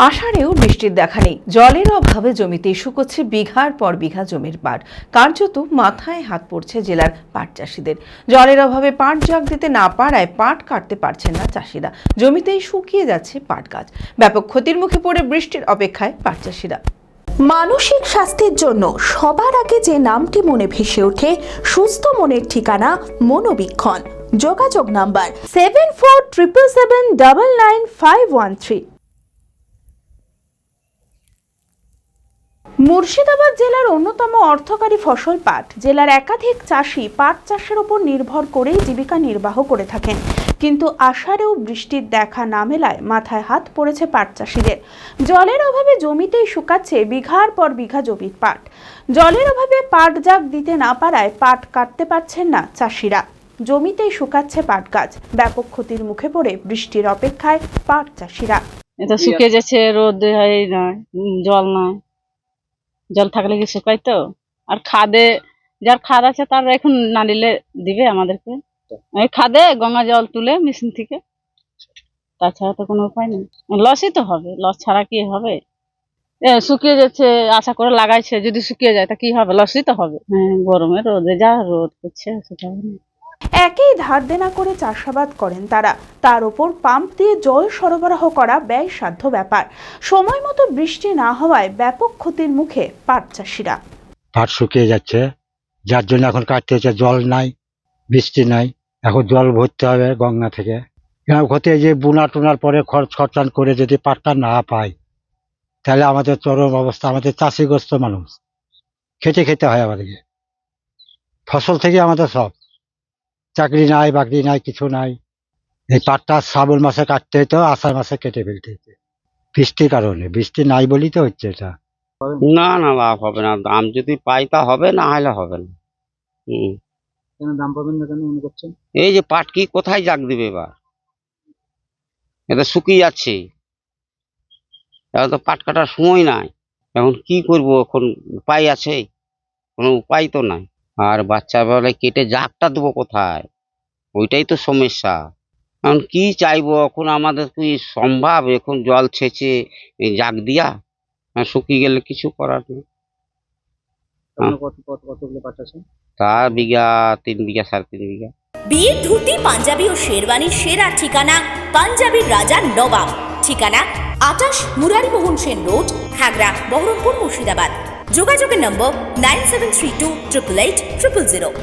আষাঢ়েও বৃষ্টির দেখা নেই। জলের অভাবে জমিতে শুকোচ্ছে বিঘার পর বিঘা জমির পাট। কার্যত মাথায় হাত পড়ছে জেলার পাট চাষিদের। জলের অভাবে পাট জাগ দিতে না পারায় পাট কাটতে পারছেন না চাষিরা। জমিতেই শুকিয়ে যাচ্ছে পাট গাছ। ব্যাপক ক্ষতির মুখে পড়ে বৃষ্টির অপেক্ষায় পাট চাষিরা। মানসিক স্বাস্থ্যের জন্য সবার আগে যে নামটি মনে ভেসে ওঠে, সুস্থ মনের ঠিকানা মনোবীক্ষণ। যোগাযোগ নাম্বার 7477799513। মুর্শিদাবাদ জেলার অন্যতম অর্থকারী ফসল পাট। জেলার একাধিক চাষি পাট চাষের উপর নির্ভর করেই জীবিকা নির্বাহ করে থাকেন, কিন্তু আষাঢ়েও বৃষ্টির দেখা না মেলায় মাথায় হাত পড়েছে পাট চাষিদের। জলের অভাবে জমিতেই শুকাচ্ছে বিঘার পর বিঘা জমির পাট। জলের অভাবে পাট জাগ দিতে না পারায় পাট কাটতে পারছেন না চাষিরা। জমিতেই শুকাচ্ছে পাট গাছ। ব্যাপক ক্ষতির মুখে পড়ে বৃষ্টির অপেক্ষায় পাট চাষিরা। এটা শুকিয়ে যাচ্ছে, রোদ হয় না, জল নাই। জল থাকলে কি শুকাই তো। আর খাদে, যার খাদ আছে তার এখন না নিলে দিবে আমাদেরকে। এই খাদে গঙ্গা জল তুলে মেশিন থেকে, তাছাড়া তো কোনো উপায় নেই। লসই তো হবে, লস ছাড়া কি হবে। শুকিয়ে যাচ্ছে, আশা করে লাগাইছে, যদি শুকিয়ে যায় তা কি হবে, লসই তো হবে। হ্যাঁ, গরমে রোদে যা রোদ করছে সেটা হবে না। একই ধার দেনা করে চাষাবাদ করেন তারা, তার উপর পাম্প দিয়ে জল সরবরাহ করা ব্যয়সাধ্য ব্যাপার। সময় মতো বৃষ্টি না হওয়ায় ব্যাপক ক্ষতির মুখে পাট চাষিরা। পাট শুকিয়ে যাচ্ছে, যার জন্য এখন কাটতে হচ্ছে। জল নাই, বৃষ্টি নাই, এখন জল ভরতে হবে গঙ্গা থেকে। ক্ষতি যে বুনা টুনার পরে খরচ খরচান করে যদি পাটটা না পাই, তাহলে আমাদের চরম অবস্থা। আমাদের চাষিগ্রস্ত মানুষ, খেটে খেতে হয় আমাদেরকে। ফসল থেকে আমাদের সব, চাকরি নাই, বাকরি নাই, কিছু নাই। এই পাটটা শ্রাবণ মাসে কাটতে হতো, আষাঢ় মাসে কেটে ফেলতে হতো বৃষ্টির কারণে। বৃষ্টি নাই বলেই তো হচ্ছে এটা। না না, লাভ হবে না। দাম যদি পাই তা হবে, না হলে হবে না। কেন দাম পাবেন না কেন মনে করছেন? এই যে পাট কি কোথায় জাগ দিবে এবার, এটা শুকিয়ে যাচ্ছে। এখন তো পাট কাটার সময় নাই। এখন কি করব, এখন উপায় আছে? কোনো উপায় তো নাই। আর বাচ্চা বেলায় কেটে জাগটা দেবো কোথায়, ওইটাই তো সমস্যা। এখন কি চাইবো, এখন আমাদের কি সম্ভব এখন জল ছেঁচে জাগ দিয়া? শুকিয়ে গেলে কিছু করার নেই। কতগুলো পাট আছে? তা বিঘা, 3 বিঘা, 3.5 বিঘা। বিয়ের ধুতি, পাঞ্জাবি ও শেরওয়ানির সেরা ঠিকানা পাঞ্জাবির রাজা নবাব। ঠিকানা 28 মুরারিমোহন সেন রোড, খাগড়া, বহরমপুর, মুর্শিদাবাদ। যোগাযোগের নম্বর 9732 888 000।